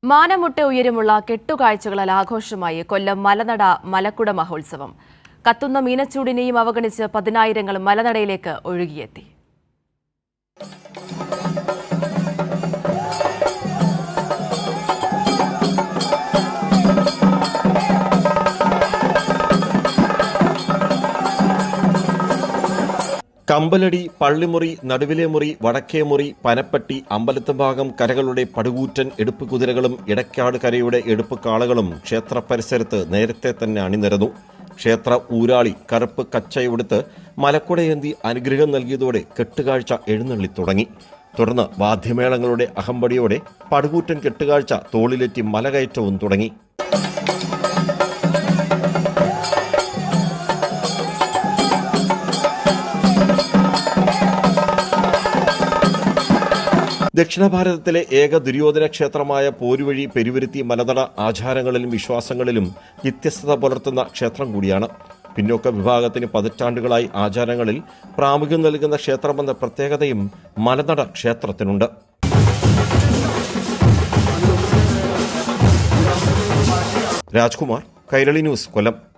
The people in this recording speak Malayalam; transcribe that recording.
മാനമുട്ട ഉയരമുള്ള കെട്ടുകാഴ്ചകളാൽ ആഘോഷമായി കൊല്ലം മലനട മലക്കുട മഹോത്സവം. കത്തുന്ന മീനച്ചൂടിനെയും അവഗണിച്ച് പതിനായിരങ്ങൾ മലനടയിലേക്ക് ഒഴുകിയെത്തി. കമ്പലടി, പള്ളിമുറി, നടുവിലെ മുറി, വടക്കേ മുറി, പനപ്പട്ടി, അമ്പലത്തുംഭാഗം കരകളുടെ പടുകൂറ്റൻ എടുപ്പ് കുതിരകളും ഇടക്കാട് കരയുടെ എടുപ്പ് കാളകളും ക്ഷേത്ര പരിസരത്ത് നേരത്തെ തന്നെ അണിനിരന്നു. ക്ഷേത്ര ഊരാളി കറുപ്പ് കച്ചയുടുത്ത് മലക്കുടയേന്തി അനുഗ്രഹം നൽകിയതോടെ കെട്ടുകാഴ്ച എഴുന്നള്ളി തുടങ്ങി. തുടർന്ന് വാദ്യമേളങ്ങളുടെ അകമ്പടിയോടെ പടുകൂറ്റൻ കെട്ടുകാഴ്ച തോളിലെത്തി മലകയറ്റവും തുടങ്ങി. ദക്ഷിണ ഭാരതത്തിലെ ഏക ദുര്യോധന ക്ഷേത്രമായ പോരുവഴി പെരുവരുത്തി മലനട ആചാരങ്ങളിലും വിശ്വാസങ്ങളിലും വ്യത്യസ്തത പുലർത്തുന്ന ക്ഷേത്രം കൂടിയാണ്. പിന്നോക്ക വിഭാഗത്തിന് പതിറ്റാണ്ടുകളായി ആചാരങ്ങളിൽ പ്രാമുഖ്യം നൽകുന്ന ക്ഷേത്രമെന്ന പ്രത്യേകതയും മലനട ക്ഷേത്രത്തിനുണ്ട്. രാജ്കുമാർ, കൈരളി ന്യൂസ്, കൊല്ലം.